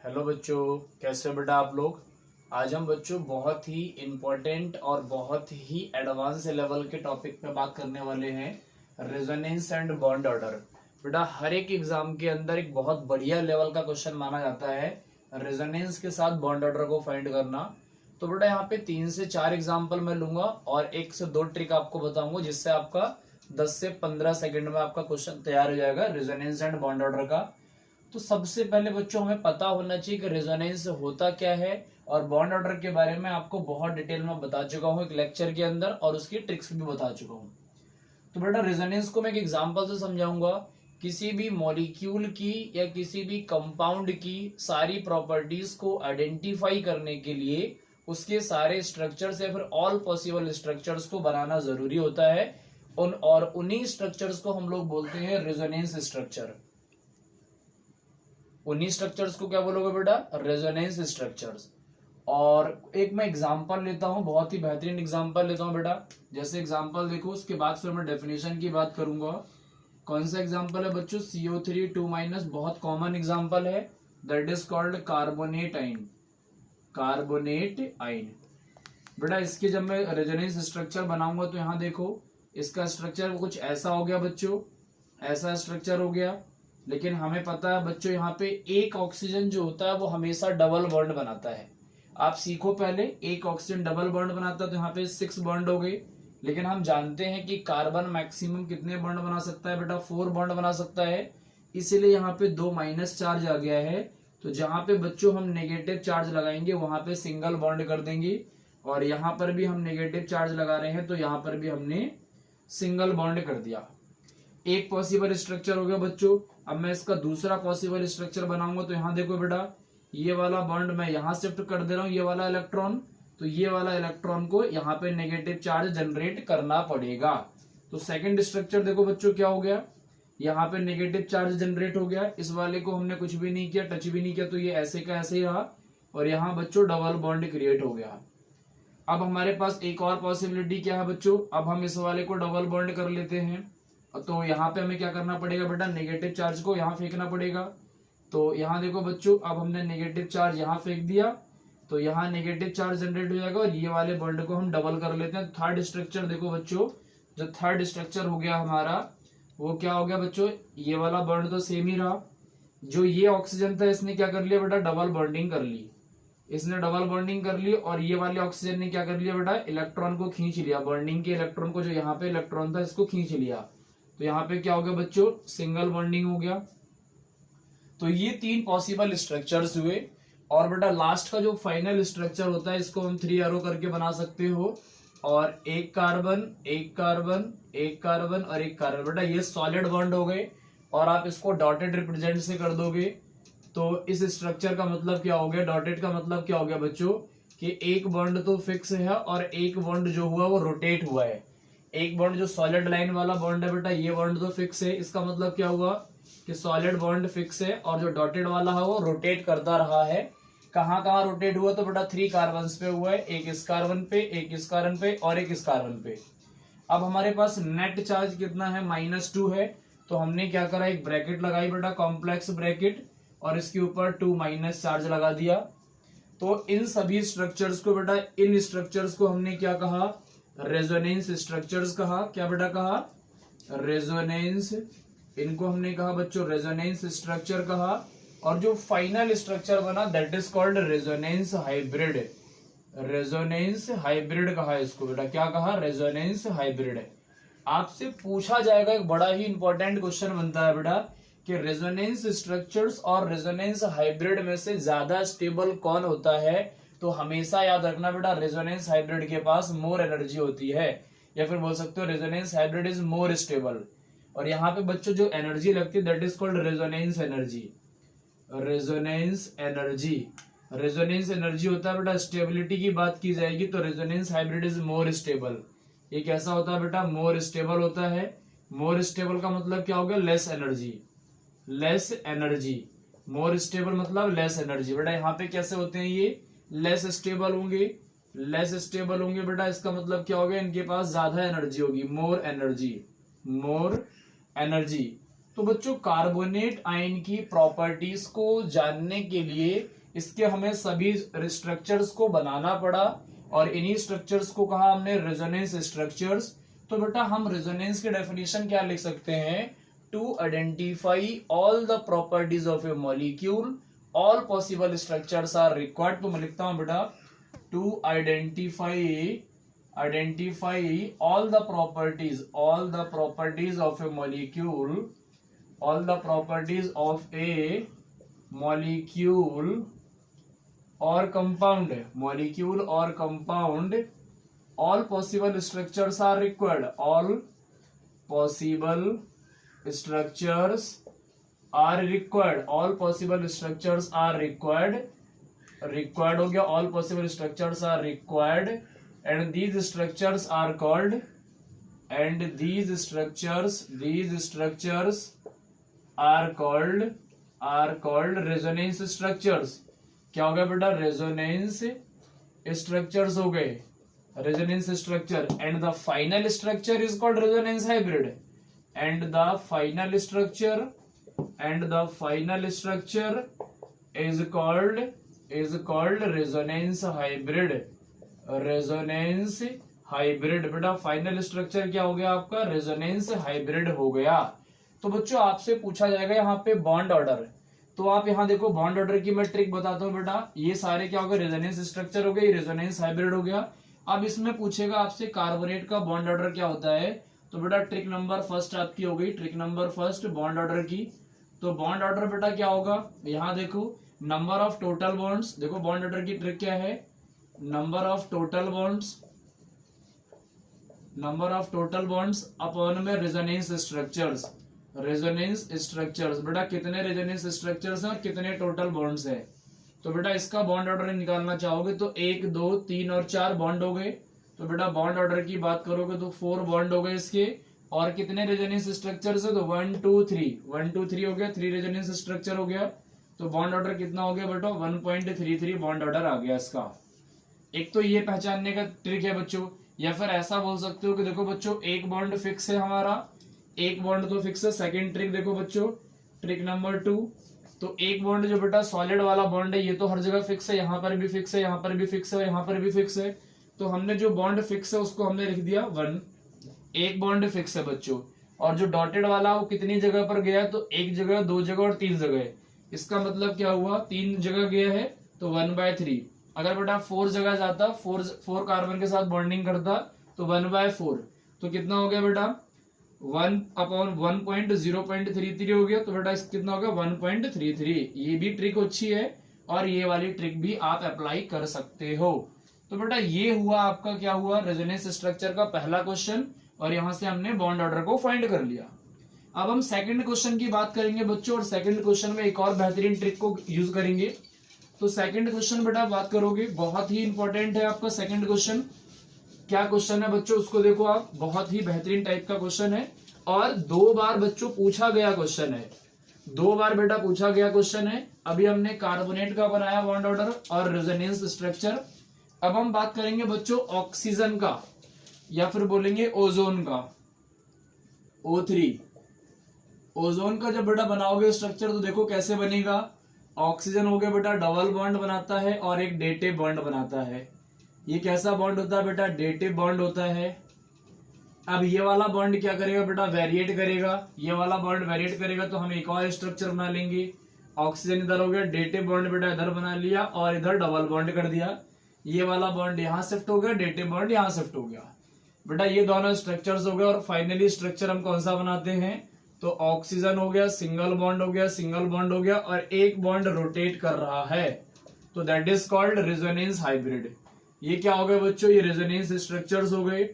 Hello बच्चों, कैसे हो बेटा आप लोग। आज हम बच्चों बहुत ही इम्पोर्टेंट और बहुत ही एडवांस लेवल के टॉपिक पे बात करने वाले हैं, रेजोनेंस एंड बॉन्ड ऑर्डर। बेटा हर एक एग्जाम के अंदर एक बहुत बढ़िया लेवल का क्वेश्चन माना जाता है रेजोनेंस के साथ बॉन्ड ऑर्डर को फाइंड करना। तो बेटा यहाँ पे 3 से 4 एग्जाम्पल मैं लूंगा और 1 से 2 ट्रिक आपको बताऊंगा, जिससे आपका 10 से 15 सेकंड में आपका क्वेश्चन तैयार हो जाएगा रेजोनेंस एंड बॉन्ड ऑर्डर का। तो सबसे पहले बच्चों हमें पता होना चाहिए कि रेजोनेंस होता क्या है, और बॉन्ड ऑर्डर के बारे में आपको बहुत डिटेल में बता चुका हूँ एक लेक्चर के अंदर, और उसकी ट्रिक्स भी बता चुका हूँ। तो बेटा रेजोनेंस को मैं एक एग्जांपल से समझाऊंगा। किसी भी मॉलिक्यूल की या किसी भी कंपाउंड की सारी प्रॉपर्टीज को आइडेंटिफाई करने के लिए उसके सारे स्ट्रक्चर्स या फिर ऑल पॉसिबल स्ट्रक्चर्स को बनाना जरूरी होता है। उन्हीं स्ट्रक्चर्स को हम लोग बोलते हैं रेजोनेंस स्ट्रक्चर। उन्हीं स्ट्रक्चर्स को क्या बोलोगे बेटा? Resonance structures. और एक मैं एग्जांपल लेता हूं, बहुत ही बेहतरीन एग्जांपल लेता हूं बेटा। जैसे एग्जांपल देखो, उसके बाद फिर मैं डेफिनेशन की बात करूंगा। कौन सा एग्जांपल है बच्चों? CO3 2- बहुत कॉमन एग्जांपल है, दैट इज कॉल्ड कार्बोनेट आइन। कार्बोनेट आइन बेटा, इसके जब मैं रेजोनेंस स्ट्रक्चर बनाऊंगा तो यहाँ देखो, इसका स्ट्रक्चर कुछ ऐसा हो गया बच्चों, ऐसा स्ट्रक्चर हो गया। लेकिन हमें पता है बच्चों, यहाँ पे एक ऑक्सीजन जो होता है वो हमेशा डबल बॉन्ड बनाता है। आप सीखो पहले, एक ऑक्सीजन डबल बॉन्ड बनाता है तो यहाँ पे 6 बॉन्ड हो गए। लेकिन हम जानते हैं कि कार्बन मैक्सिमम कितने बॉन्ड बना सकता है बेटा? 4 बॉन्ड बना सकता है। इसीलिए यहाँ पे 2 माइनस चार्ज आ गया है। तो जहां पे बच्चों हम नेगेटिव चार्ज लगाएंगे वहां पे सिंगल बॉन्ड कर देंगे, और यहाँ पर भी हम नेगेटिव चार्ज लगा रहे हैं तो यहाँ पर भी हमने सिंगल बॉन्ड कर दिया। एक पॉसिबल स्ट्रक्चर हो गया बच्चों। अब मैं इसका दूसरा पॉसिबल स्ट्रक्चर बनाऊंगा तो यहाँ देखो बेटा, ये वाला बॉन्ड मैं यहाँ शिफ्ट कर दे रहा हूँ, ये वाला इलेक्ट्रॉन। तो ये वाला इलेक्ट्रॉन को यहाँ पे नेगेटिव चार्ज जनरेट करना पड़ेगा। तो सेकंड स्ट्रक्चर देखो बच्चों क्या हो गया, यहाँ पे नेगेटिव चार्ज जनरेट हो गया। इस वाले को हमने कुछ भी नहीं किया, टच भी नहीं किया, तो ये ऐसे का ऐसे ही रहा। और यहाँ बच्चों डबल बॉन्ड क्रिएट हो गया। अब हमारे पास एक और पॉसिबिलिटी क्या है बच्चों? अब हम इस वाले को डबल बॉन्ड कर लेते हैं। तो यहाँ पे हमें क्या करना पड़ेगा बेटा? नेगेटिव चार्ज को यहाँ फेंकना पड़ेगा। तो यहाँ देखो बच्चों, अब हमने नेगेटिव चार्ज यहाँ फेंक दिया तो यहाँ नेगेटिव चार्ज जनरेट हो जाएगा, और ये वाले बॉन्ड को हम डबल कर लेते हैं। थर्ड स्ट्रक्चर देखो बच्चों, जो थर्ड स्ट्रक्चर हो गया हमारा, वो क्या हो गया बच्चों? ये वाला बॉन्ड तो सेम ही रहा। जो ये ऑक्सीजन था इसने क्या कर लिया बेटा? डबल बॉन्डिंग कर ली। इसने डबल बॉन्डिंग कर ली, और ये वाले ऑक्सीजन ने क्या कर लिया बेटा? इलेक्ट्रॉन को खींच लिया, बॉन्डिंग के इलेक्ट्रॉन को, जो यहाँ पे इलेक्ट्रॉन था इसको खींच लिया। तो यहाँ पे क्या हो गया बच्चों? सिंगल बॉन्डिंग हो गया। तो ये 3 पॉसिबल स्ट्रक्चर्स हुए। और बेटा लास्ट का जो फाइनल स्ट्रक्चर होता है, इसको हम 3 एरो करके बना सकते हो। और एक कार्बन, एक कार्बन, एक कार्बन और एक कार्बन। बेटा ये सॉलिड बॉन्ड हो गए, और आप इसको डॉटेड रिप्रेजेंट से कर दोगे तो इस स्ट्रक्चर का मतलब क्या हो गया? डॉटेड का मतलब क्या हो गया बच्चों? कि एक बॉन्ड तो फिक्स है और एक बॉन्ड जो हुआ वो रोटेट हुआ है। एक बॉन्ड जो सॉलिड लाइन वाला बॉन्ड है बेटा, ये बॉन्ड तो फिक्स है। इसका मतलब क्या हुआ कि सॉलिड बॉन्ड फिक्स है, और जो डॉटेड वाला है वो रोटेट करता रहा है। कहाँ कहाँ रोटेट हुआ? तो बेटा 3 कार्बन पे हुआ है, एक इस कार्बन पे, एक इस कार्बन पे और एक इस कार्बन पे। अब हमारे पास नेट चार्ज कितना है? -2 है। तो हमने क्या करा, एक ब्रैकेट लगाई बेटा, कॉम्प्लेक्स ब्रैकेट, और इसके ऊपर 2 माइनस चार्ज लगा दिया। तो इन सभी स्ट्रक्चर्स को बेटा, इन स्ट्रक्चर्स को हमने क्या कहा? रेजोनेंस स्ट्रक्चर्स कहा। क्या बेटा कहा? रेजोनेंस। इनको हमने कहा बच्चों रेजोनेंस स्ट्रक्चर कहा। और जो फाइनल स्ट्रक्चर बना that is called resonance hybrid. Resonance hybrid कहा इसको बेटा। क्या कहा? Resonance hybrid. आपसे पूछा जाएगा, एक बड़ा ही इंपॉर्टेंट क्वेश्चन बनता है बेटा, कि रेजोनेंस स्ट्रक्चर्स और रेजोनेंस हाइब्रिड में से ज्यादा स्टेबल कौन होता है? तो हमेशा याद रखना बेटा, रेजोनेंस हाइब्रिड के पास मोर एनर्जी होती है, या फिर बोल सकते हो resonance hybrid is more stable. और यहाँ पे बच्चों जो एनर्जी लगती है that is called resonance energy. Resonance energy, resonance energy होता है बेटा। स्टेबिलिटी की बात की जाएगी तो resonance hybrid is more stable. ये कैसा होता है बेटा? मोर स्टेबल होता है। मोर स्टेबल का मतलब क्या हो गया? Less energy. Less energy, more stable मतलब लेस एनर्जी। बेटा यहाँ पे कैसे होते हैं? ये लेस स्टेबल होंगे। लेस स्टेबल होंगे बेटा, इसका मतलब क्या हो गया? इनके पास ज्यादा एनर्जी होगी, मोर एनर्जी। More energy. तो बच्चों कार्बोनेट आयन की प्रॉपर्टीज को जानने के लिए इसके हमें सभी स्ट्रक्चर्स को बनाना पड़ा और इन्हीं स्ट्रक्चर्स को कहा हमने रेजोनेंस स्ट्रक्चर्स। तो बेटा हम रेजोनेंस के डेफिनेशन क्या लिख सकते हैं, to identify all the properties of a molecule all possible structures are required. तो मैं लिखता हूं बेटा to identify all the properties of a molecule, all the properties of a molecule or compound, all possible structures are required, all possible structures are required, all possible structures are required हो गया, all possible structures are required and these structures are called resonance structures। क्या हो गया बेटा, resonance structures हो गए, resonance structure. And the final structure is called resonance hybrid, and the final structure is called resonance hybrid. बेटा final structure क्या हो गया आपका, रेजोनेंस हाइब्रिड हो गया। तो बच्चों आपसे पूछा जाएगा यहाँ पे बॉन्ड ऑर्डर, तो आप यहाँ देखो बॉन्ड ऑर्डर की मैं ट्रिक बताता हूँ बेटा। ये सारे क्या हो गए, रेजोनेंस स्ट्रक्चर हो गए, रेजोनेंस हाइब्रिड हो गया। अब इसमें पूछेगा आपसे कार्बोनेट का बॉन्ड ऑर्डर क्या होता है। तो बेटा ट्रिक नंबर फर्स्ट आपकी हो गई, trick number first bond order की। तो बॉन्ड ऑर्डर बेटा क्या होगा, यहाँ देखो नंबर ऑफ टोटल बॉन्ड्स, देखो बॉन्ड ऑर्डर की ट्रिक क्या है, number of total bonds upon में रेजोनेंस स्ट्रक्चर्स। बेटा कितने रेजोनेंस स्ट्रक्चर्स हैं और कितने टोटल बॉन्ड्स हैं। तो बेटा इसका बॉन्ड ऑर्डर निकालना चाहोगे तो 1 2 3 और 4 बॉन्ड हो गए। तो बेटा बॉन्ड ऑर्डर की बात करोगे तो 4 बॉन्ड हो गए इसके, और कितने रेजोनेंस स्ट्रक्चर्स है तो 1 2 3 हो गया, 3 रेजोनेंस स्ट्रक्चर हो गया। तो बॉन्ड ऑर्डर कितना हो गया बेटा, 1.33 बॉन्ड ऑर्डर आ गया इसका। एक तो ये पहचानने का ट्रिक है बच्चों, या फिर ऐसा बोल सकते हो कि देखो बच्चों एक बॉन्ड फिक्स है हमारा, एक बॉन्ड तो फिक्स है। सेकंड ट्रिक देखो बच्चों, ट्रिक नंबर 2, तो एक बॉन्ड जो बेटा सॉलिड वाला बॉन्ड है ये तो हर जगह फिक्स है, यहाँ पर भी फिक्स है, यहाँ पर भी फिक्स है, यहाँ पर भी फिक्स है। तो हमने जो बॉन्ड फिक्स है उसको हमने लिख दिया 1, एक बॉन्ड फिक्स है बच्चों। और जो डॉटेड वाला वो कितनी जगह पर गया, तो 1 जगह 2 जगह और 3 जगह। इसका मतलब क्या हुआ, 3 जगह गया है तो 1/3। अगर बेटा 4 जगह जाता, 4 कार्बन के साथ बॉन्डिंग करता तो 1/4। तो कितना हो गया बेटा, 1/1.033 हो गया। तो बेटा इस कितना हो गया 1.33। ये भी ट्रिक अच्छी है और ये वाली ट्रिक भी आप अप्लाई कर सकते हो। तो बेटा ये हुआ आपका क्या हुआ, रेजोनेंस स्ट्रक्चर का पहला क्वेश्चन, और यहां से हमने बॉन्ड ऑर्डर को फाइंड कर लिया। अब हम सेकंड क्वेश्चन की बात करेंगे बच्चों, और सेकंड क्वेश्चन में एक और बेहतरीन ट्रिक को यूज करेंगे। तो सेकंड क्वेश्चन बेटा बात करोगे, बहुत ही इंपॉर्टेंट है आपका सेकंड क्वेश्चन। क्या क्वेश्चन है बच्चों उसको देखो आप, बहुत ही बेहतरीन टाइप का क्वेश्चन है और 2 बार बच्चों पूछा गया क्वेश्चन है, 2 बार बेटा पूछा गया क्वेश्चन है। अभी हमने कार्बोनेट का बनाया बॉन्ड ऑर्डर और रेजोनेंस स्ट्रक्चर। अब हम बात करेंगे बच्चों ऑक्सीजन का, या फिर बोलेंगे ओजोन का, O3। ओजोन का जब बेटा बनाओगे स्ट्रक्चर तो देखो कैसे बनेगा। ऑक्सीजन हो गया बेटा डबल बॉन्ड बनाता है और एक डेटिव बॉन्ड बनाता है। ये कैसा बॉन्ड होता है बेटा, डेटिव बॉन्ड होता है। अब ये वाला बॉन्ड क्या करेगा बेटा, वेरिएट करेगा। ये वाला बॉन्ड वेरिएट करेगा तो हम एक और स्ट्रक्चर बना लेंगे। ऑक्सीजन इधर हो गया, डेटिव बॉन्ड बेटा इधर बना लिया और इधर डबल बॉन्ड कर दिया। ये वाला बॉन्ड यहाँ शिफ्ट हो गया, डेटिव बॉन्ड यहाँ शिफ्ट हो गया। बेटा ये दोनों स्ट्रक्चर्स हो गए और फाइनली स्ट्रक्चर हम कौन सा बनाते हैं, तो ऑक्सीजन हो गया, सिंगल बॉन्ड हो गया, सिंगल बॉन्ड हो गया और एक बॉन्ड रोटेट कर रहा है, तो that is called resonance hybrid. ये क्या हो गया बच्चों, ये रेजोनेंस स्ट्रक्चर्स हो गए।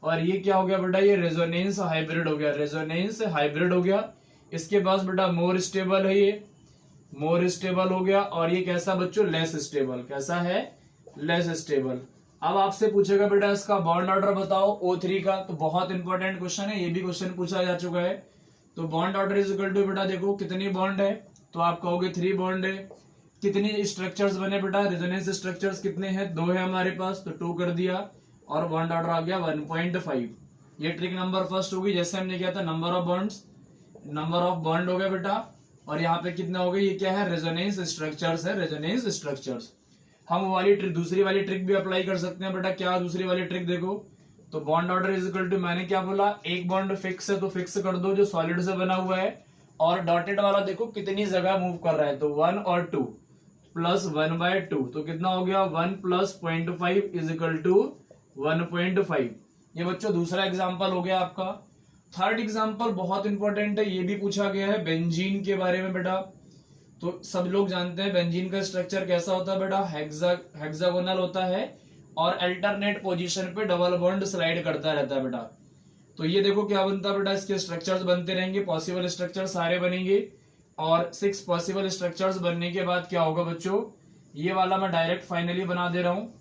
और ये क्या हो गया बेटा, ये रेजोनेंस हाइब्रिड हो गया, रेजोनेंस हाइब्रिड हो गया। इसके पास बेटा मोर स्टेबल है, ये मोर स्टेबल हो गया। और ये कैसा बच्चों, लेस स्टेबल। कैसा है, लेस स्टेबल। अब आपसे पूछेगा बेटा इसका बॉन्ड ऑर्डर बताओ O3 का, तो बहुत इंपॉर्टेंट क्वेश्चन है, ये भी क्वेश्चन पूछा जा चुका है। तो bond order is equal to बेटा देखो कितनी बॉन्ड है, तो आप कहोगे 3 बॉन्ड है। कितनी स्ट्रक्चर्स बने बेटा, रेजोनेंस स्ट्रक्चर्स कितने हैं, 2 है हमारे पास, तो 2 कर दिया और बॉन्ड ऑर्डर आ गया 1.5। ये ट्रिक नंबर फर्स्ट होगी, जैसे हमने किया था number of bonds. Number of bond हो गया बेटा, और यहाँ पे कितना हो गया, ये क्या है, रेजोनेंस स्ट्रक्चर्स है, रेजोनेंस स्ट्रक्चर्स। हम वाली ट्रिक, दूसरी वाली ट्रिक भी अप्लाई कर सकते हैं बेटा। क्या दूसरी वाली ट्रिक देखो, तो bond order is equal to, मैंने क्या बोला, एक बॉन्ड फिक्स है तो फिक्स कर दो जो सॉलिड से बना हुआ है, और डॉटेड वाला देखो कितनी जगह मूव कर रहा है, तो 1 और 2 प्लस 1/2, तो कितना हो गया 1 प्लस 0.5 इज इक्वल टू 1.5। ये बच्चों दूसरा एग्जाम्पल हो गया आपका। थर्ड एग्जाम्पल बहुत इंपॉर्टेंट है, ये भी पूछा गया है बेंजीन के बारे में बेटा। तो सब लोग जानते हैं बेंजीन का स्ट्रक्चर कैसा होता है बेटा, हेक्सागोनल होता है और अल्टरनेट पोजीशन पे डबल बॉन्ड स्लाइड करता रहता है बेटा। तो ये देखो क्या बनता है बेटा, इसके स्ट्रक्चर्स बनते रहेंगे, पॉसिबल स्ट्रक्चर सारे बनेंगे, और 6 पॉसिबल स्ट्रक्चर्स बनने के बाद क्या होगा बच्चों, ये वाला मैं डायरेक्ट फाइनली बना दे रहा हूँ,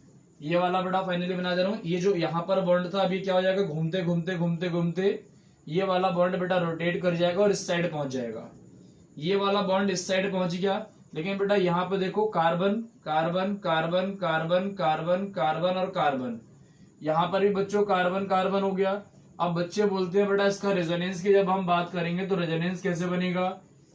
ये वाला बेटा फाइनली बना दे रहा हूँ। ये जो यहाँ पर बॉन्ड था अभी क्या हो जाएगा, घूमते घूमते घूमते घूमते ये वाला बॉन्ड बेटा रोटेट कर जाएगा और इस साइड पहुंच जाएगा। ये वाला बॉन्ड इस साइड पहुंच गया, लेकिन बेटा यहाँ पे देखो carbon carbon carbon carbon carbon carbon और कार्बन, यहाँ पर भी बच्चों कार्बन कार्बन हो गया। अब बच्चे बोलते हैं बेटा इसका रेजोनेंस की जब हम बात करेंगे तो रेजोनेंस कैसे बनेगा,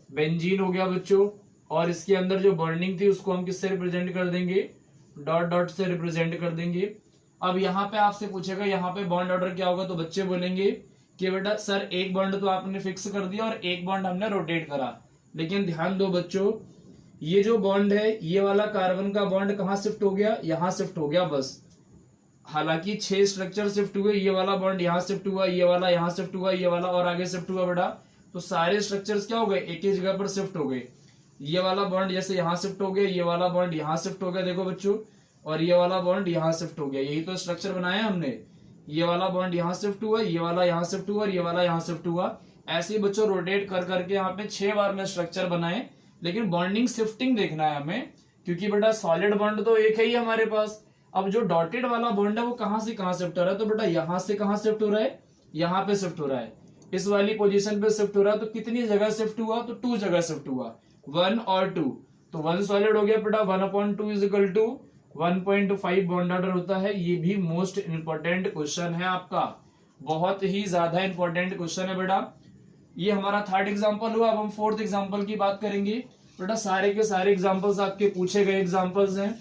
बेंजीन हो गया बच्चों, और इसके अंदर जो बॉन्डिंग थी उसको हम किससे रिप्रेजेंट कर देंगे, डॉट डॉट से रिप्रेजेंट कर देंगे। अब यहाँ पे आपसे पूछेगा यहाँ पे बॉन्ड ऑर्डर क्या होगा, तो बच्चे बोलेंगे कि बेटा सर एक बॉन्ड तो आपने फिक्स कर दिया और एक बॉन्ड हमने रोटेट करा, लेकिन ध्यान दो बच्चों, ये जो बॉन्ड है ये वाला कार्बन का बॉन्ड कहाँ शिफ्ट हो गया, यहाँ शिफ्ट हो गया बस। हालांकि 6 स्ट्रक्चर शिफ्ट हुए, ये वाला बॉन्ड यहाँ शिफ्ट हुआ, ये वाला यहाँ शिफ्ट हुआ, ये वाला और आगे शिफ्ट हुआ बेटा, तो सारे स्ट्रक्चर्स क्या हो गए, एक ही जगह पर शिफ्ट हो गए। ये वाला बॉन्ड जैसे यहाँ शिफ्ट हो गया, ये वाला बॉन्ड यहाँ शिफ्ट हो गया देखो बच्चों, और ये वाला बॉन्ड यहाँ शिफ्ट हो गया, यही तो स्ट्रक्चर बनाया हमने। ये वाला बॉन्ड यहाँ शिफ्ट हुआ, ये वाला यहाँ शिफ्ट हुआ और ये वाला यहाँ शिफ्ट हुआ। ऐसे ही बच्चों रोटेट कर करके यहाँ पे 6 बार में स्ट्रक्चर बनाए, लेकिन बॉन्डिंग शिफ्टिंग देखना है हमें, क्योंकि बेटा सॉलिड बॉन्ड तो एक है ही हमारे पास। अब जो डॉटेड वाला बॉन्ड है वो कहाँ से कहाँ शिफ्ट हो रहा है, तो बेटा यहाँ से कहाँ शिफ्ट हो रहा है, यहाँ पे शिफ्ट हो रहा है, इस वाली पोजीशन पे शिफ्ट हो रहा है। तो कितनी जगह शिफ्ट हुआ, तो 2 जगह शिफ्ट हुआ, 1 और 2, तो 1 सॉलिड हो गया बेटा, 1/2 is equal to 1.5 bond order होता है। ये भी मोस्ट इंपॉर्टेंट क्वेश्चन है आपका, बहुत ही ज्यादा इंपॉर्टेंट क्वेश्चन है बेटा। ये हमारा थर्ड एग्जांपल हुआ। अब हम फोर्थ एग्जांपल की बात करेंगे बेटा। सारे के सारे एग्जांपल्स आपके पूछे गए एग्जांपल्स हैं।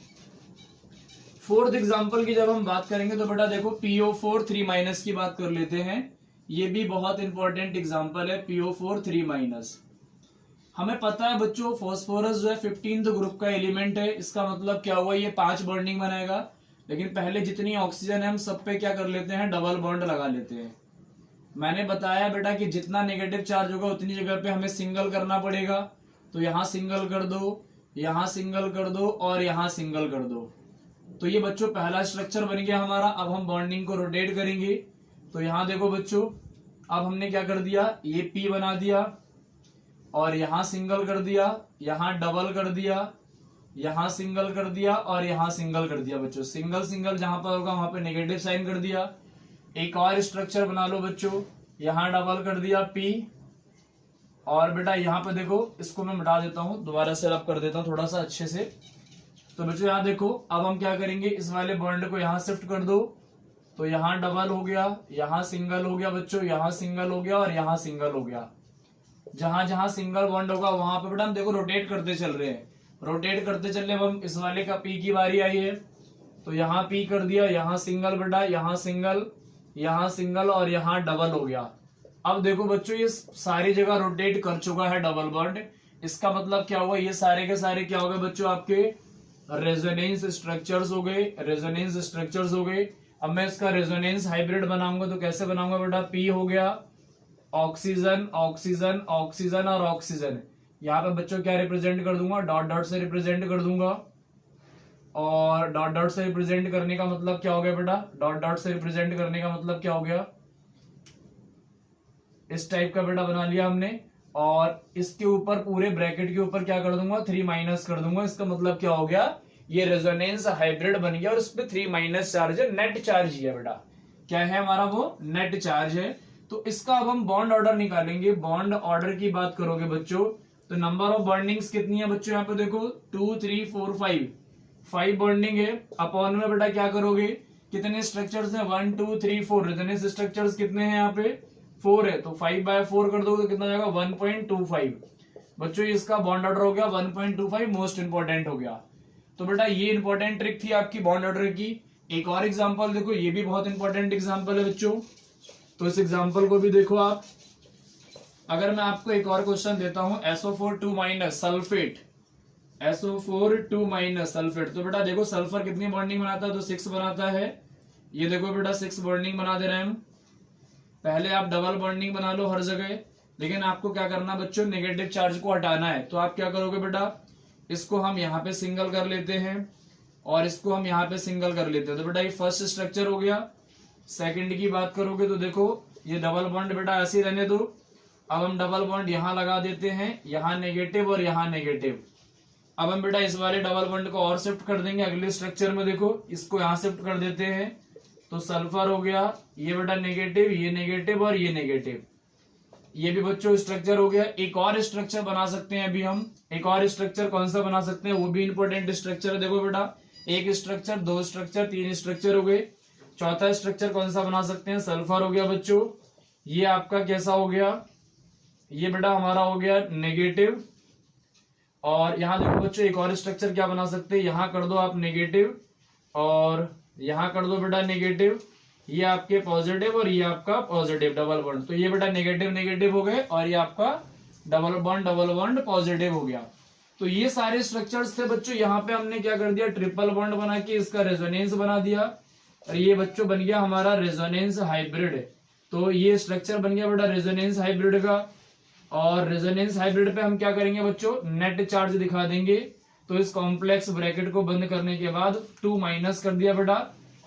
फोर्थ एग्जांपल की जब हम बात करेंगे तो बेटा देखो PO4 3- की बात कर लेते हैं। ये भी बहुत इंपॉर्टेंट एग्जांपल है, PO4 3-। हमें पता है बच्चों फास्फोरस जो है 15th ग्रुप का एलिमेंट है। इसका मतलब क्या हुआ, ये 5 बॉन्डिंग बनाएगा, लेकिन पहले जितनी ऑक्सीजन है हम सब पे क्या कर लेते हैं, डबल बॉन्ड लगा लेते हैं। मैंने बताया बेटा कि जितना नेगेटिव चार्ज होगा उतनी जगह पे हमें सिंगल करना पड़ेगा। तो यहाँ सिंगल कर दो, यहाँ सिंगल कर दो और यहाँ सिंगल कर दो। तो ये बच्चों पहला स्ट्रक्चर बन गया हमारा। अब हम बॉन्डिंग को रोटेट करेंगे। तो यहाँ देखो बच्चों, अब हमने क्या कर दिया, ये P बना दिया और यहाँ सिंगल कर दिया, यहाँ डबल कर दिया, यहाँ सिंगल कर दिया और यहाँ सिंगल कर दिया। बच्चों सिंगल सिंगल जहां पर होगा वहां पे नेगेटिव साइन कर दिया। एक और स्ट्रक्चर बना लो बच्चों, यहाँ डबल कर दिया P, और बेटा यहाँ पे देखो, इसको मैं मिटा देता हूँ, दोबारा से रब कर देता हूँ थोड़ा सा अच्छे से। तो बच्चों यहाँ देखो, अब हम क्या करेंगे, इस वाले बॉन्ड को यहाँ शिफ्ट कर दो। तो यहाँ डबल हो गया, यहाँ सिंगल हो गया बच्चों, यहाँ सिंगल हो गया और यहाँ सिंगल हो गया। जहां जहां सिंगल बॉन्ड होगा वहां पे बेटा हम देखो रोटेट करते चल रहे हैं, रोटेट करते चल रहे। हम इस वाले का P की बारी आई है, तो यहाँ P कर दिया, यहाँ सिंगल बेटा, यहाँ सिंगल, यहाँ सिंगल और यहाँ डबल हो गया। अब देखो बच्चों, ये सारी जगह रोटेट कर चुका है डबल बॉन्ड। इसका मतलब क्या हुआ, ये सारे के सारे क्या हो गए बच्चों, आपके रेजोनेंस स्ट्रक्चर्स हो गए, रेजोनेंस स्ट्रक्चर्स हो गए। अब मैं इसका रेजोनेंस हाइब्रिड बनाऊंगा, तो कैसे बनाऊंगा बेटा, P हो गया, ऑक्सीजन ऑक्सीजन ऑक्सीजन और ऑक्सीजन। यहाँ पे बच्चों क्या रिप्रेजेंट कर दूंगा, डॉट डॉट से रिप्रेजेंट कर दूंगा। और डॉट डॉट से रिप्रेजेंट करने का मतलब क्या हो गया बेटा, डॉट डॉट से रिप्रेजेंट करने का मतलब क्या हो गया, इस टाइप का बेटा बना लिया हमने। और इसके ऊपर पूरे ब्रैकेट के ऊपर क्या कर दूंगा, 3- कर दूंगा। इसका मतलब क्या हो गया, ये रेजोनेंस हाइब्रिड बन गया और इस पे 3- चार्ज है, नेट चार्ज ही है बेटा। क्या है हमारा, वो नेट चार्ज है। तो इसका अब हम बॉन्ड ऑर्डर निकालेंगे। बॉन्ड ऑर्डर की बात करोगे बच्चों, तो नंबर ऑफ बॉन्डिंग्स कितनी है बच्चों, यहाँ पे देखो 2 3 4 5 बॉन्डिंग है। अपॉन में बेटा क्या करोगे, कितने स्ट्रक्चर्स हैं, 1 2 3 4, रेजोनेंस स्ट्रक्चर्स कितने हैं यहाँ पे, 4 है तो 5/4 कर दोगे तो कितना जाएगा 1.25। बच्चों इसका बॉन्ड ऑर्डर हो गया 1.25, मोस्ट इंपॉर्टेंट हो गया। तो बेटा ये इंपॉर्टेंट ट्रिक थी आपकी बॉन्ड ऑर्डर की। एक और एग्जांपल देखो, ये भी बहुत इंपॉर्टेंट एग्जांपल है बच्चों, तो इस एग्जांपल को भी देखो आप। अगर मैं आपको एक और क्वेश्चन देता हूं SO4 सल्फेट, SO4 सल्फेट, तो बेटा देखो सल्फर कितनी बॉन्डिंग बनाता है, तो 6 बनाता है। ये देखो बेटा 6 बॉन्डिंग बना दे रहे हैं हम। पहले आप डबल बॉन्डिंग बना लो हर जगह, लेकिन आपको क्या करना बच्चों, नेगेटिव चार्ज को हटाना है। तो आप क्या करोगे बेटा, इसको हम यहाँ पे सिंगल कर लेते हैं और इसको हम यहाँ पे सिंगल कर लेते हैं। तो बेटा ये फर्स्ट स्ट्रक्चर हो गया। सेकंड की बात करोगे तो देखो ये डबल बॉन्ड बेटा ऐसे ही रहने दो। अब हम डबल बॉन्ड यहाँ लगा देते हैं, यहाँ नेगेटिव और यहाँ नेगेटिव। अब हम बेटा इस वाले डबल बॉन्ड को और शिफ्ट कर देंगे अगले स्ट्रक्चर में। देखो इसको यहाँ शिफ्ट कर देते हैं, तो सल्फर हो गया, ये बेटा नेगेटिव और ये नेगेटिव। ये भी बच्चों स्ट्रक्चर हो गया। एक और स्ट्रक्चर बना सकते हैं अभी हम, एक और स्ट्रक्चर कौन सा बना सकते हैं, वो भी इंपॉर्टेंट स्ट्रक्चर है। देखो बेटा एक स्ट्रक्चर, दो स्ट्रक्चर, तीन स्ट्रक्चर हो गए। चौथा स्ट्रक्चर कौन सा बना सकते हैं, सल्फर हो गया बच्चों। ये आपका कैसा हो गया, ये बेटा हमारा हो गया नेगेटिव। और यहाँ देखो बच्चों एक और स्ट्रक्चर क्या बना सकते हैं, यहाँ कर दो आप नेगेटिव और यहाँ कर दो बेटा नेगेटिव। ये आपके पॉजिटिव और ये आपका पॉजिटिव डबल बॉन्ड। तो ये बेटा नेगेटिव हो गए और ये आपका डबल बॉन्ड पॉजिटिव हो गया। तो ये सारे स्ट्रक्चर्स थे बच्चों। यहाँ पे हमने क्या कर दिया, ट्रिपल बॉन्ड बना के इसका रेजोनेंस बना दिया और ये बच्चों बन गया हमारा रेजोनेंस हाइब्रिड। तो ये स्ट्रक्चर बन गया बेटा रेजोनेंस हाइब्रिड का। और रेजोनेंस हाइब्रिड पे हम क्या करेंगे बच्चों, नेट चार्ज दिखा देंगे। तो इस कॉम्प्लेक्स ब्रैकेट को बंद करने के बाद 2 माइनस कर दिया बेटा,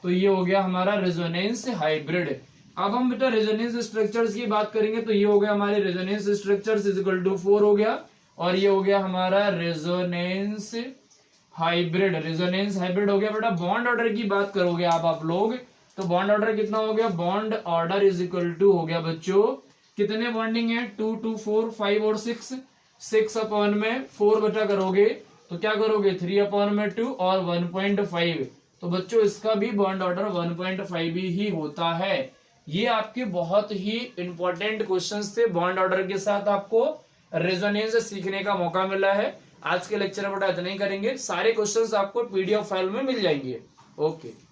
तो ये हो गया हमारा रेजोनेंस हाइब्रिड। अब हम बेटा रेजोनेंस स्ट्रक्चर्स की बात करेंगे, तो ये हो गया हमारे resonance structures is equal to 4 हो गया। और ये हो गया हमारा रेजोनेंस हाइब्रिड। रेजोनेंस हाइब्रिड हो गया बेटा। बॉन्ड ऑर्डर की बात करोगे आप लोग, तो बॉन्ड ऑर्डर कितना हो गया, bond order is equal to हो गया बच्चों, कितने बॉन्डिंग है 2 2 4 5 और 6। 6 अपॉन में 4 बटा करोगे तो क्या करोगे 3 अपॉन में 2 और 1.5। तो बच्चों इसका भी बॉन्ड ऑर्डर 1.5 ही होता है। ये आपके बहुत ही इंपॉर्टेंट क्वेश्चंस थे। बॉन्ड ऑर्डर के साथ आपको रेजोनेंस सीखने का मौका मिला है। आज के लेक्चर में बेटा इतना ही करेंगे। सारे क्वेश्चंस आपको पीडीएफ फाइल में मिल जाएंगे। ओके।